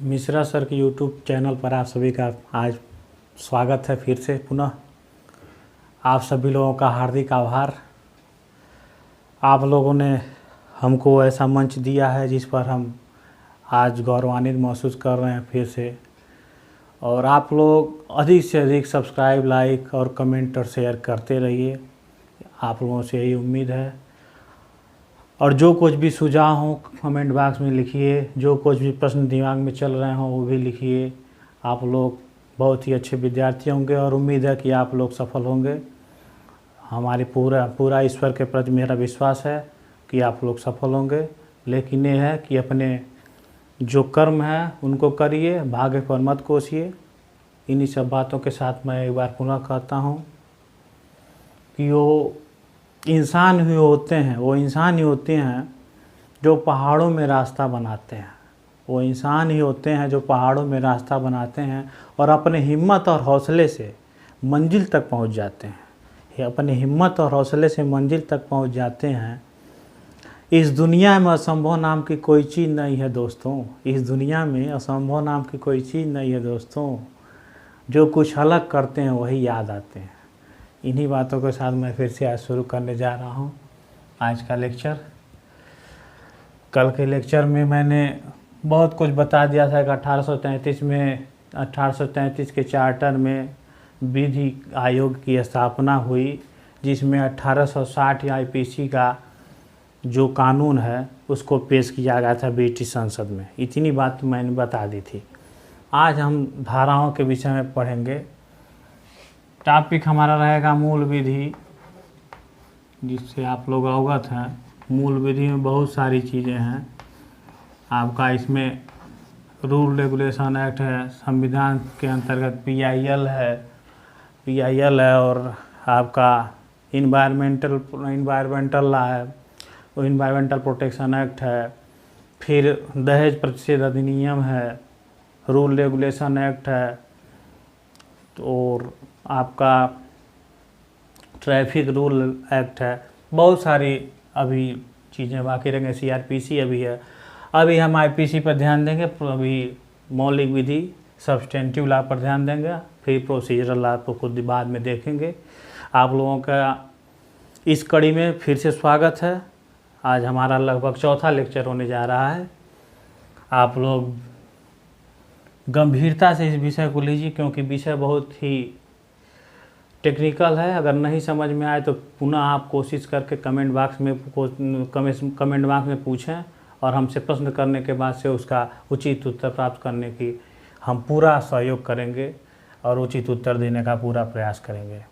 Mishra sir के YouTube channel पर आप सभी का आज स्वागत है। फिर से पुनः आप सभी लोगों का हार्दिक आभार। आप लोगों ने हमको ऐसा मंच दिया है जिस पर हम आज गौरवान्वित महसूस कर रहे हैं फिर से। और आप लोग अधिक से अधिक सब्सक्राइब, लाइक और कमेंट और शेयर करते रहिए, आप लोगों से यही उम्मीद है। और जो कुछ भी सुझाव हो कमेंट बॉक्स में लिखिए, जो कुछ भी प्रश्न दिमाग में चल रहे हों वो भी लिखिए। आप लोग बहुत ही अच्छे विद्यार्थी होंगे और उम्मीद है कि आप लोग सफल होंगे। हमारी पूरा ईश्वर के प्रति मेरा विश्वास है कि आप लोग सफल होंगे। लेकिन ये है कि अपने जो कर्म है उनको करिए, भाग्य पर मत कोसिए। इन्हीं सब बातों के साथ मैं एक बार पुनः कहता हूँ कि वो इंसान ही होते हैं जो पहाड़ों में रास्ता बनाते हैं। वो इंसान ही होते हैं जो पहाड़ों में रास्ता बनाते हैं और अपने हिम्मत और हौसले से मंजिल तक पहुंच जाते हैं। ये अपने हिम्मत और हौसले से मंजिल तक पहुंच जाते हैं। इस दुनिया में असंभव नाम की कोई चीज़ नहीं है दोस्तों। इस दुनिया में असंभव नाम की कोई चीज़ नहीं है दोस्तों। जो कुछ अलग करते हैं वही याद आते हैं। इन्हीं बातों के साथ मैं फिर से आज शुरू करने जा रहा हूँ आज का लेक्चर। कल के लेक्चर में मैंने बहुत कुछ बता दिया था कि 1833 के चार्टर में विधि आयोग की स्थापना हुई, जिसमें 1860 आईपीसी का जो कानून है उसको पेश किया गया था ब्रिटिश संसद में। इतनी बात मैंने बता दी थी। आज हम धाराओं के विषय में पढ़ेंगे। टॉपिक हमारा रहेगा मूल विधि, जिससे आप लोग अवगत हैं। मूल विधि में बहुत सारी चीज़ें हैं। आपका इसमें रूल रेगुलेशन एक्ट है, संविधान के अंतर्गत पीआईएल है और आपका इन्वायरमेंटल लॉ है, वो इन्वायरमेंटल प्रोटेक्शन एक्ट है। फिर दहेज प्रतिषेध अधिनियम है, रूल रेगुलेशन एक्ट है, और आपका ट्रैफिक रूल एक्ट है। बहुत सारी अभी चीज़ें बाकी रहेंगे। सीआरपीसी अभी है। अभी हम आईपीसी पर ध्यान देंगे। अभी मौलिक विधि सब्सटेंटिव लॉ पर ध्यान देंगे, फिर प्रोसीजरल लॉ को खुद बाद में देखेंगे। आप लोगों का इस कड़ी में फिर से स्वागत है। आज हमारा लगभग चौथा लेक्चर होने जा रहा है। आप लोग गंभीरता से इस विषय को लीजिए, क्योंकि विषय बहुत ही टेक्निकल है। अगर नहीं समझ में आए तो पुनः आप कोशिश करके कमेंट बॉक्स में पूछें और हमसे प्रश्न करने के बाद से उसका उचित उत्तर प्राप्त करने की हम पूरा सहयोग करेंगे और उचित उत्तर देने का पूरा प्रयास करेंगे।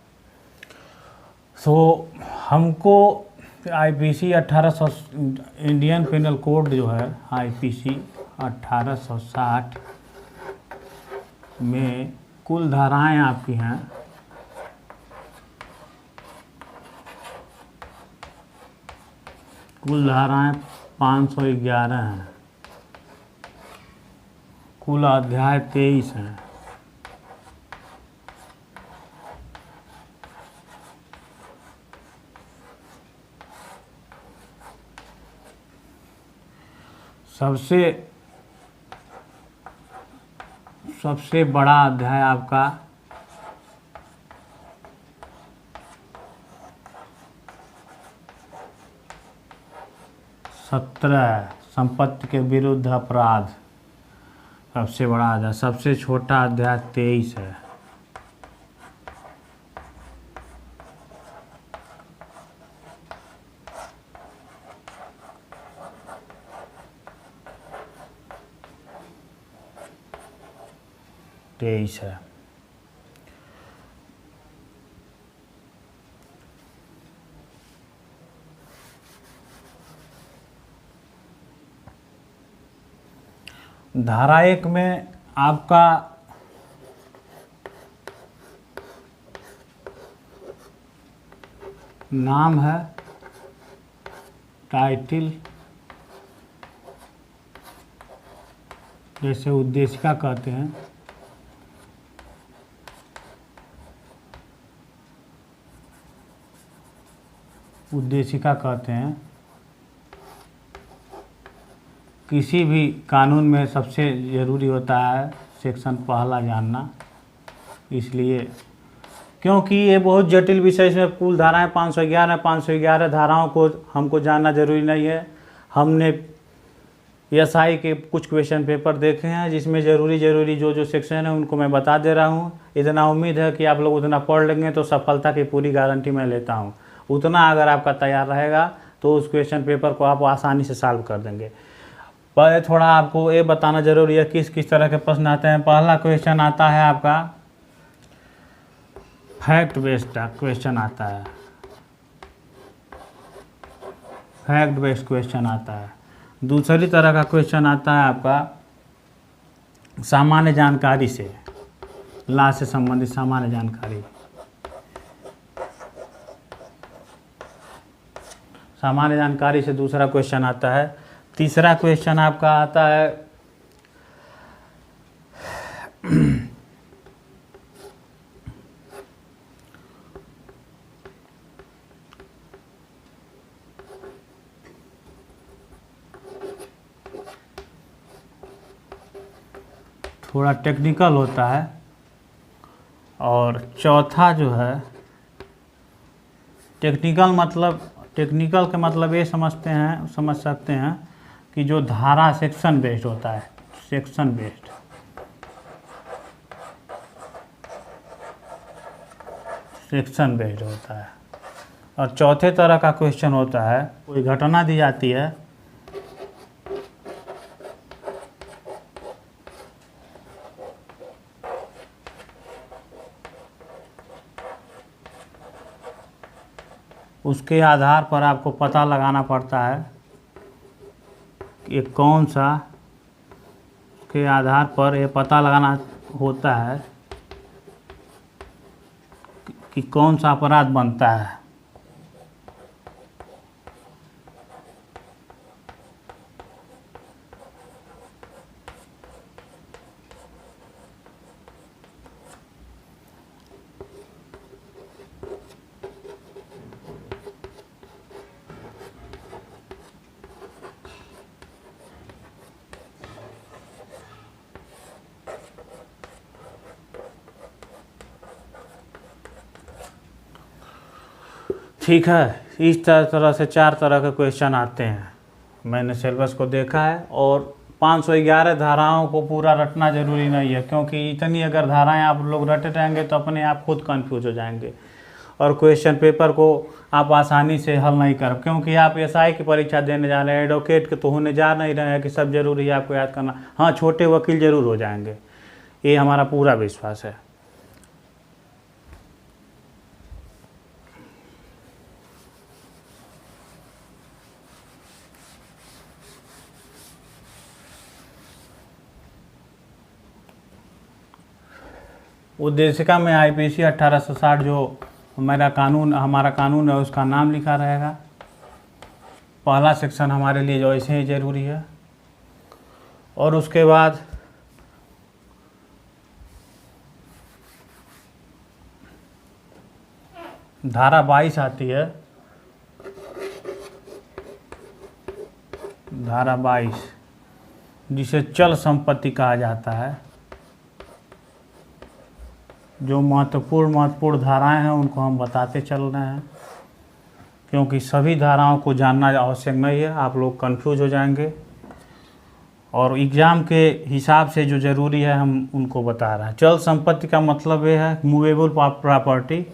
तो हमको आईपीसी 1800 इंडियन पिनल कोड जो है आईपीसी 1860 में कुल धाराएं आपकी हैं 511 हैं। कुल अध्याय 23 हैं। सबसे बड़ा अध्याय आपका 17 संपत्ति के विरुद्ध अपराध, सबसे बड़ा अध्याय। सबसे छोटा अध्याय 23 है। धारा 1 में आपका नाम है, टाइटल, जैसे उद्देशिका कहते हैं। किसी भी कानून में सबसे ज़रूरी होता है सेक्शन पहला जानना, इसलिए क्योंकि ये बहुत जटिल विषय, इसमें कुल धाराएं 511 धाराओं को हमको जानना ज़रूरी नहीं है। हमने एसआई के कुछ क्वेश्चन पेपर देखे हैं जिसमें ज़रूरी जो सेक्शन है उनको मैं बता दे रहा हूँ। इतना उम्मीद है कि आप लोग उतना पढ़ लेंगे तो सफलता की पूरी गारंटी मैं लेता हूँ। उतना अगर आपका तैयार रहेगा तो उस क्वेश्चन पेपर को आप आसानी से सॉल्व कर देंगे। पहले थोड़ा आपको ये बताना ज़रूरी है किस किस तरह के प्रश्न आते हैं। पहला क्वेश्चन आता है आपका फैक्ट बेस्ड क्वेश्चन आता है, फैक्ट बेस्ड क्वेश्चन आता है। दूसरी तरह का क्वेश्चन आता है आपका सामान्य जानकारी से, लॉ से संबंधित सामान्य जानकारी। सामान्य जानकारी से दूसरा क्वेश्चन आता है। तीसरा क्वेश्चन आपका आता है थोड़ा टेक्निकल होता है। और चौथा जो है टेक्निकल के मतलब ये समझ सकते हैं कि जो धारा सेक्शन बेस्ड होता है, सेक्शन बेस्ड होता है। और चौथे तरह का क्वेश्चन होता है कोई घटना दी जाती है उसके आधार पर आपको पता लगाना पड़ता है कि कौन सा, उसके आधार पर ये पता लगाना होता है कि कौन सा अपराध बनता है। ठीक है, इस तरह से 4 तरह के क्वेश्चन आते हैं। मैंने सिलेबस को देखा है और 511 धाराओं को पूरा रटना ज़रूरी नहीं है, क्योंकि इतनी अगर धाराएं आप लोग रटे रहेंगे तो अपने आप खुद कंफ्यूज हो जाएंगे और क्वेश्चन पेपर को आप आसानी से हल नहीं कर, क्योंकि आप एसआई की परीक्षा देने जा रहे हैं, एडवोकेट के तो होने जा नहीं रहे हैं कि सब जरूरी है आपको याद करना। हाँ, छोटे वकील ज़रूर हो जाएंगे, ये हमारा पूरा विश्वास है। उद्देशिका में आईपीसी 1860 जो हमारा कानून है उसका नाम लिखा रहेगा। पहला सेक्शन हमारे लिए जो ऐसे ही ज़रूरी है। और उसके बाद धारा 22 आती है, धारा 22 जिसे चल संपत्ति कहा जाता है। जो महत्वपूर्ण धाराएं हैं उनको हम बताते चल रहे हैं, क्योंकि सभी धाराओं को जानना आवश्यक नहीं है, आप लोग कंफ्यूज हो जाएंगे। और एग्ज़ाम के हिसाब से जो ज़रूरी है हम उनको बता रहे हैं। चल संपत्ति का मतलब ये है मूवेबल प्रॉपर्टी।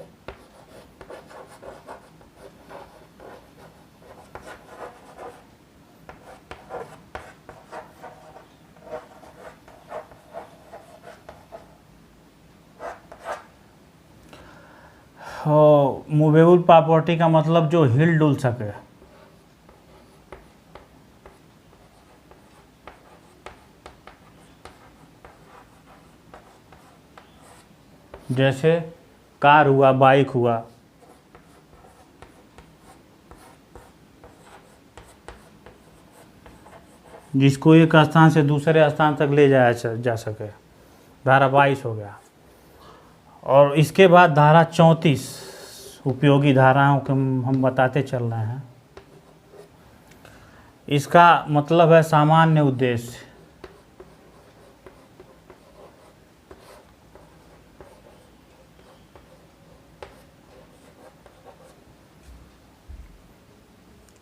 मूवेबल प्रॉपर्टी का मतलब जो हिल डुल सके, जैसे कार हुआ, बाइक हुआ, जिसको एक स्थान से दूसरे स्थान तक ले जाया जा सके, धारा 22 हो गया। और इसके बाद धारा 34 उपयोगी धाराओं को हम बताते चल रहे हैं। इसका मतलब है सामान्य उद्देश्य।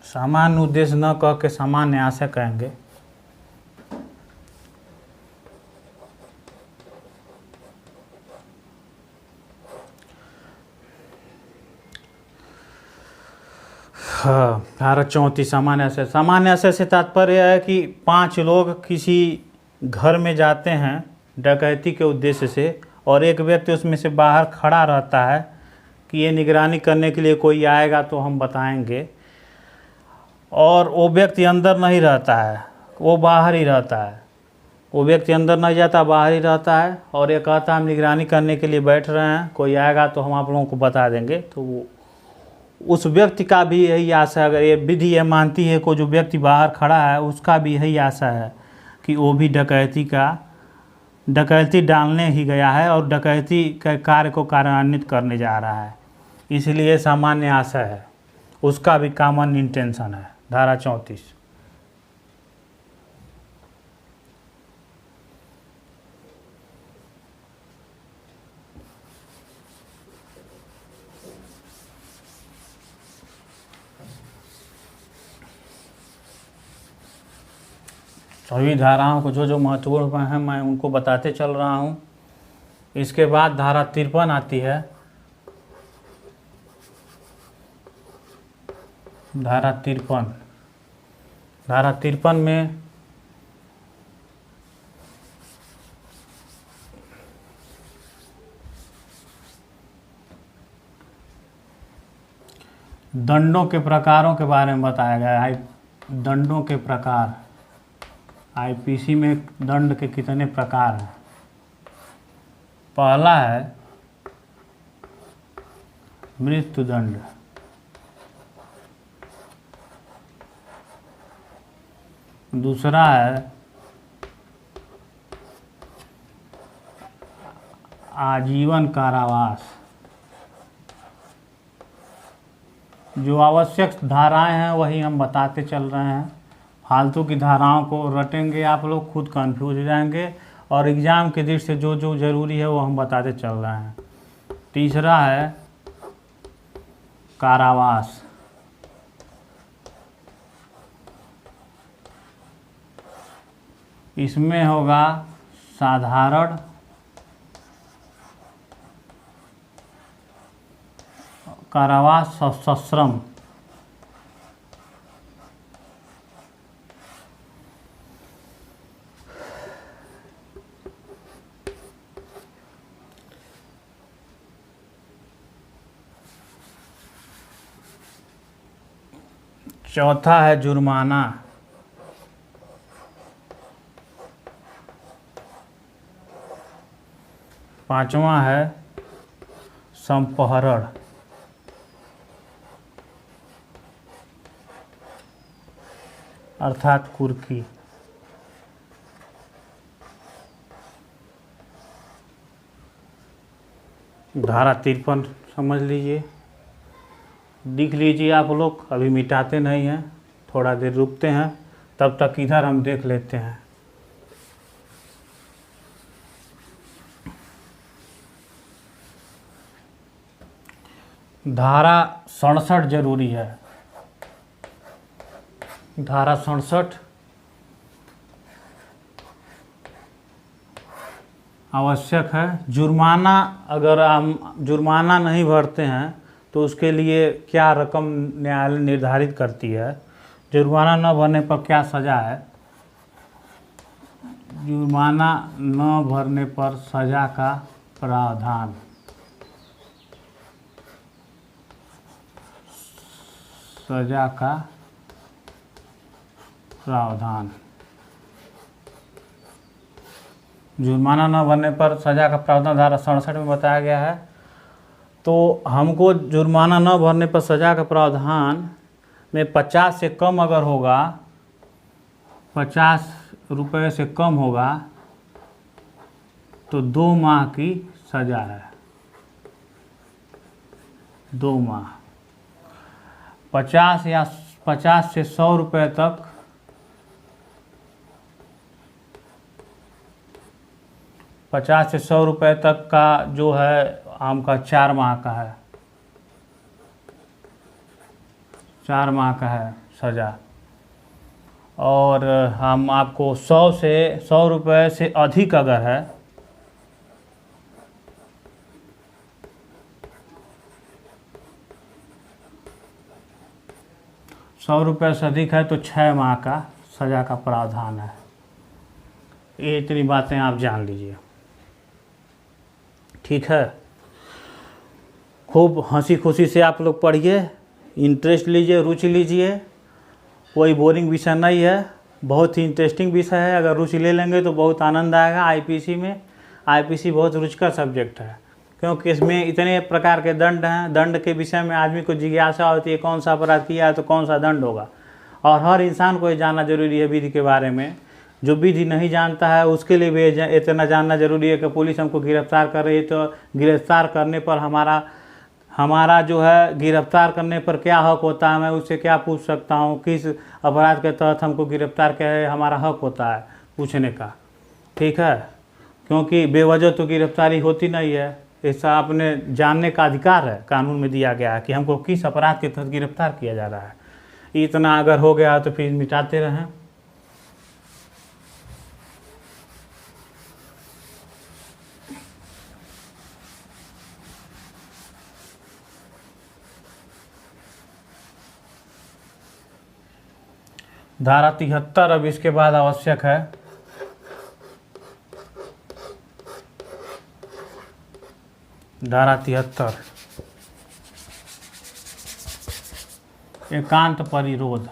सामान्य उद्देश्य न कह के सामान्य आशय कहेंगे। हाँ, धारा 34 सामान्य आशय। सामान्य आशय से तात्पर्य है कि 5 लोग किसी घर में जाते हैं डकैती के उद्देश्य से, और एक व्यक्ति उसमें से बाहर खड़ा रहता है कि ये निगरानी करने के लिए कोई आएगा तो हम बताएंगे, और वो व्यक्ति अंदर नहीं रहता है, वो बाहर ही रहता है। वो व्यक्ति अंदर नहीं जाता, बाहर ही रहता है, और ये कहता है हम निगरानी करने के लिए बैठ रहे हैं, कोई आएगा तो हम आप लोगों को बता देंगे। तो वो उस व्यक्ति का भी यही आशा है, अगर ये विधि ये मानती है को जो व्यक्ति बाहर खड़ा है उसका भी यही आशा है कि वो भी डकैती डालने ही गया है और डकैती के कार्य को कार्यान्वित करने जा रहा है, इसलिए सामान्य आशय है, उसका भी कॉमन इंटेंशन है। धारा 34। सभी धाराओं को जो जो महत्वपूर्ण हैं मैं उनको बताते चल रहा हूँ। इसके बाद धारा 53 आती है। धारा 53 में दंडों के प्रकारों के बारे में बताया गया है। दंडों के प्रकार, आईपीसी में दंड के कितने प्रकार हैं। पहला है मृत्यु दंड, दूसरा है आजीवन कारावास। जो आवश्यक धाराएं हैं वही हम बताते चल रहे हैं, फालतू की धाराओं को रटेंगे आप लोग खुद कंफ्यूज हो जाएंगे, और एग्ज़ाम के दृष्टि से जो जो ज़रूरी है वो हम बताते चल रहे हैं। तीसरा है कारावास। इसमें होगा साधारण कारावास सश्रम। चौथा है जुर्माना। पांचवा है संपहरण। अर्थात कुर्की। धारा 53 समझ लीजिए, लिख लीजिए आप लोग, अभी मिटाते नहीं हैं, थोड़ा देर रुकते हैं, तब तक इधर हम देख लेते हैं। धारा 67 जरूरी है। धारा 67 आवश्यक है। जुर्माना, अगर हम जुर्माना नहीं भरते हैं तो उसके लिए क्या रकम न्यायालय निर्धारित करती है, जुर्माना न भरने पर क्या सज़ा है। जुर्माना न भरने पर सज़ा का प्रावधान। सज़ा का प्रावधान। जुर्माना न भरने पर सज़ा का प्रावधान धारा 67 में बताया गया है। तो हमको जुर्माना न भरने पर सज़ा का प्रावधान में 50 से कम अगर होगा, 50 रुपये से कम होगा तो 2 माह की सज़ा है। 2 माह। 50 से 100 रुपये तक 50 से 100 रुपये तक का जो है आपका 4 माह का है, 4 माह का है सज़ा। और हम आपको 100 रुपये से अधिक अगर है, 100 रुपये से अधिक है तो 6 माह का सज़ा का प्रावधान है। ये इतनी बातें आप जान लीजिए, ठीक है। खूब हंसी खुशी से आप लोग पढ़िए, इंटरेस्ट लीजिए, रुचि लीजिए। कोई बोरिंग विषय नहीं है, बहुत ही इंटरेस्टिंग विषय है। अगर रुचि ले लेंगे तो बहुत आनंद आएगा। आईपीसी में, आईपीसी बहुत रुचिकर सब्जेक्ट है, क्योंकि इसमें इतने प्रकार के दंड हैं। दंड के विषय में आदमी को जिज्ञासा होती है, कौन सा अपराध किया है तो कौन सा दंड होगा। और हर इंसान को ये जानना जरूरी है विधि के बारे में। जो विधि नहीं जानता है उसके लिए भी इतना जानना जरूरी है कि पुलिस हमको गिरफ्तार कर रही है तो गिरफ्तार करने पर हमारा जो है गिरफ्तार करने पर क्या हक होता है, मैं उससे क्या पूछ सकता हूँ, किस अपराध के तहत हमको गिरफ्तार किया है, हमारा हक होता है पूछने का, ठीक है। क्योंकि बेवजह तो गिरफ्तारी होती नहीं है। ऐसा अपने जानने का अधिकार है, कानून में दिया गया है कि हमको किस अपराध के तहत गिरफ्तार किया जा रहा है। इतना अगर हो गया तो फिर मिटाते रहें। धारा 73 अब इसके बाद आवश्यक है। धारा 73 एकांत परिरोध।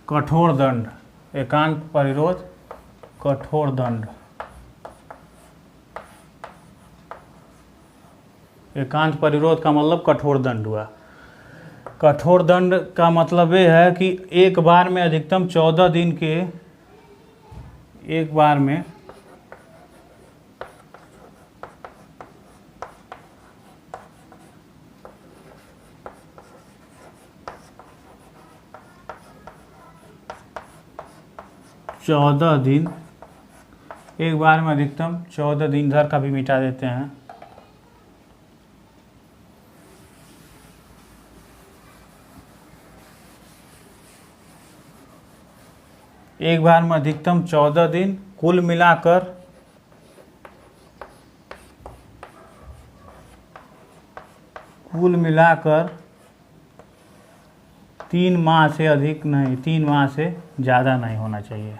कठोर दंड, एकांत परिरोध, कठोर दंड। एकांत परिरोध का मतलब कठोर दंड हुआ। कठोर दंड का मतलब ये है कि एक बार में अधिकतम 14 दिन के, एक बार में एक बार में अधिकतम 14 दिन, इधर का भी मिटा देते हैं। एक बार में अधिकतम 14 दिन, कुल मिलाकर कुल मिलाकर 3 माह से अधिक नहीं, 3 माह से ज़्यादा नहीं होना चाहिए।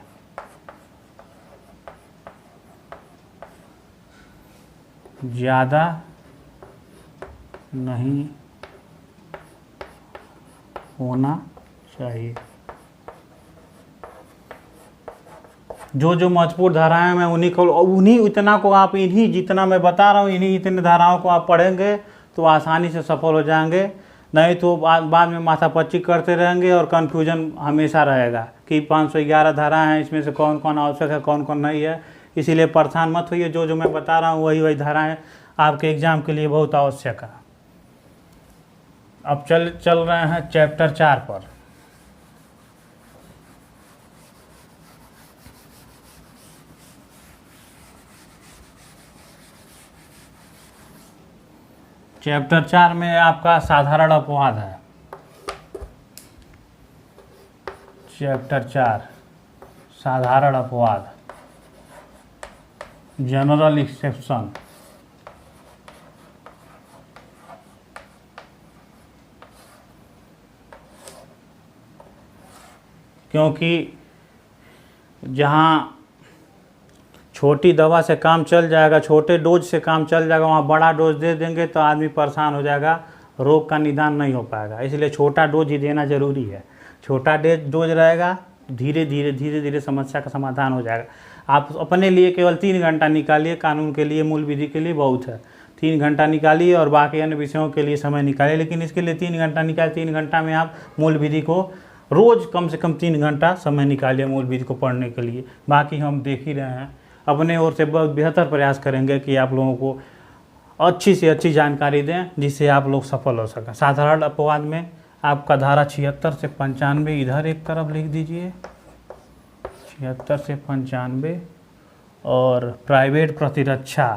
ज़्यादा नहीं होना चाहिए। जो महत्वपूर्ण धाराएं मैं उन्हीं इतना को आप, इन्हीं जितना मैं बता रहा हूँ, इन्हीं इतने धाराओं को आप पढ़ेंगे तो आसानी से सफल हो जाएंगे। नहीं तो बाद में माथापच्ची करते रहेंगे और कन्फ्यूजन हमेशा रहेगा कि 511 धाराएं हैं, इसमें से कौन कौन आवश्यक है, कौन कौन नहीं है। इसीलिए परेशान मत होइए, जो मैं बता रहा हूँ वही धाराएं आपके एग्जाम के लिए बहुत आवश्यक है। अब चल रहे हैं चैप्टर 4 पर। चैप्टर 4 में आपका साधारण अपवाद है। चैप्टर 4 साधारण अपवाद, जनरल एक्सेप्शन। क्योंकि जहाँ छोटी दवा से काम चल जाएगा, छोटे डोज से काम चल जाएगा, वहाँ बड़ा डोज दे देंगे तो आदमी परेशान हो जाएगा, रोग का निदान नहीं हो पाएगा। इसलिए छोटा डोज ही देना जरूरी है। छोटा डोज रहेगा, धीरे धीरे समस्या का समाधान हो जाएगा। आप अपने लिए केवल 3 घंटा निकालिए, कानून के लिए, मूल विधि के लिए बहुत है। 3 घंटा निकालिए और बाकी अन्य विषयों के लिए समय निकालिए, लेकिन इसके लिए 3 घंटा निकालिए। 3 घंटा में आप मूल विधि को रोज़ कम से कम 3 घंटा समय निकालिए मूल विधि को पढ़ने के लिए। बाकी हम देख ही रहे हैं, अपने ओर से बहुत बेहतर प्रयास करेंगे कि आप लोगों को अच्छी से अच्छी जानकारी दें जिससे आप लोग सफल हो सकें। साधारण अपवाद में आपका धारा 76 से 95 इधर एक तरफ लिख दीजिए, 76 से 95, और प्राइवेट प्रतिरक्षा,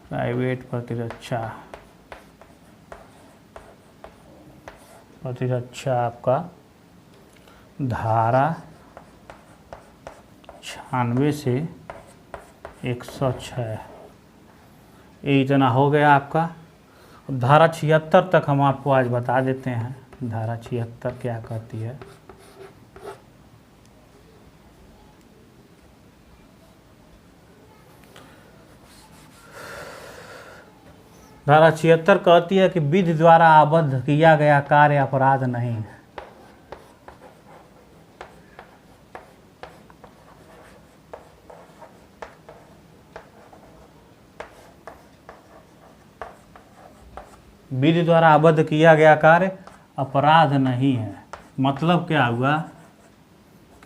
प्राइवेट प्रतिरक्षा आपका धारा 96 से 106, ये इतना हो गया आपका। धारा 76 तक हम आपको आज बता देते हैं, धारा 76 क्या कहती है। धारा 76 कहती है कि विधि द्वारा आबद्ध किया गया कार्य अपराध नहीं है। विधि द्वारा आबद्ध किया गया कार्य अपराध नहीं है। मतलब क्या हुआ,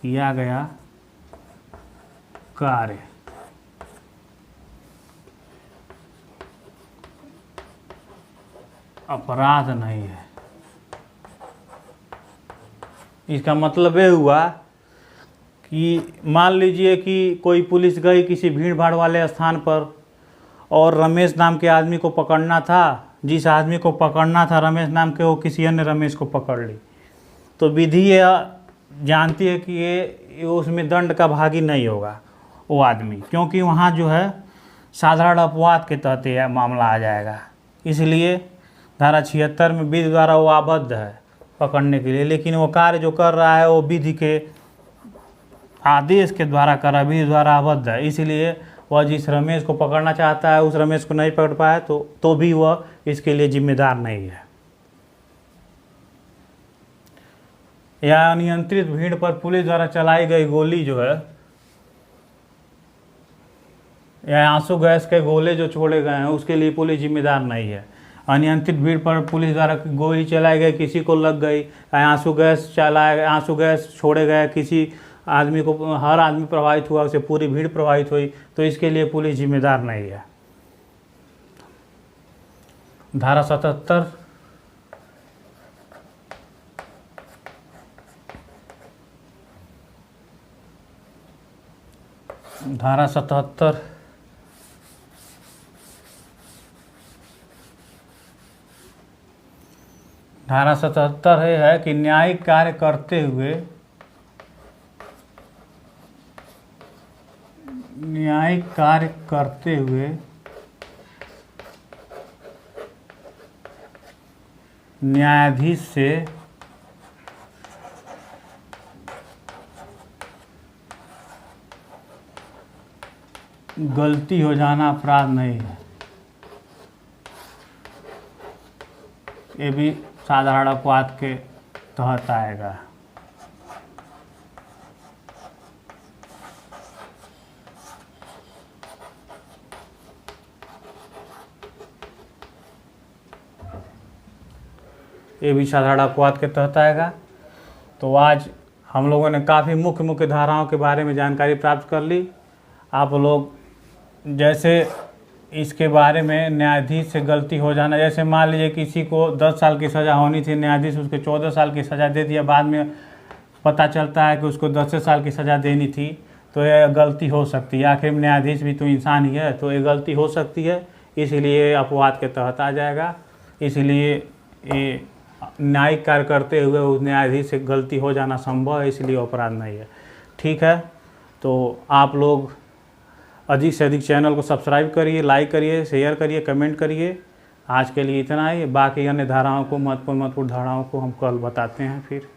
किया गया कार्य अपराध नहीं है। इसका मतलब ये हुआ कि मान लीजिए कि कोई पुलिस गई किसी भीड़ भाड़ वाले स्थान पर और रमेश नाम के आदमी को पकड़ना था। जिस आदमी को पकड़ना था रमेश नाम के, वो किसी अन्य रमेश को पकड़ ली, तो विधि ये जानती है कि ये उसमें दंड का भागी नहीं होगा वो आदमी, क्योंकि वहाँ जो है साधारण अपवाद के तहत यह मामला आ जाएगा। इसलिए धारा 76 में विधि द्वारा वो आबद्ध है पकड़ने के लिए, लेकिन वो कार्य जो कर रहा है वो विधि के आदेश के द्वारा कर रहा है, विधि द्वारा आबद्ध है। इसलिए वह जिस रमेश को पकड़ना चाहता है उस रमेश को नहीं पकड़ पाया तो भी वह इसके लिए जिम्मेदार नहीं है। या अनियंत्रित भीड़ पर पुलिस द्वारा चलाई गई गोली जो है, या आंसू गैस के गोले जो छोड़े गए हैं उसके लिए पुलिस जिम्मेदार नहीं है। अनियंत्रित भीड़ पर पुलिस द्वारा गोली चलाई गई, किसी को लग गई, आंसू गैस छोड़े गए, किसी आदमी को, हर आदमी प्रभावित हुआ, उससे पूरी भीड़ प्रभावित हुई, तो इसके लिए पुलिस जिम्मेदार नहीं है। धारा 77 धारा 77 धारा 77 है कि न्यायिक कार्य करते हुए न्यायाधीश से गलती हो जाना अपराध नहीं है। ये भी साधारण अपवाद के तहत आएगा। ये भी साधारण अपवाद के तहत आएगा। तो आज हम लोगों ने काफ़ी मुख्य धाराओं के बारे में जानकारी प्राप्त कर ली। आप लोग जैसे इसके बारे में न्यायाधीश से गलती हो जाना, जैसे मान लीजिए किसी को 10 साल की सज़ा होनी थी, न्यायाधीश उसको 14 साल की सज़ा दे दिया, बाद में पता चलता है कि उसको 10 साल की सज़ा देनी थी, तो यह गलती हो सकती है। आखिर में न्यायाधीश भी तो इंसान ही है, तो ये गलती हो सकती है, इसलिए अपवाद के तहत आ जाएगा। इसलिए ये न्यायिक कार्य करते हुए उस न्यायाधीश से गलती हो जाना संभव है, इसलिए अपराध नहीं है। ठीक है, तो आप लोग अधिक से अधिक चैनल को सब्सक्राइब करिए, लाइक करिए, शेयर करिए, कमेंट करिए। आज के लिए इतना ही। बाकी अन्य धाराओं को, महत्वपूर्ण धाराओं को हम कल बताते हैं फिर।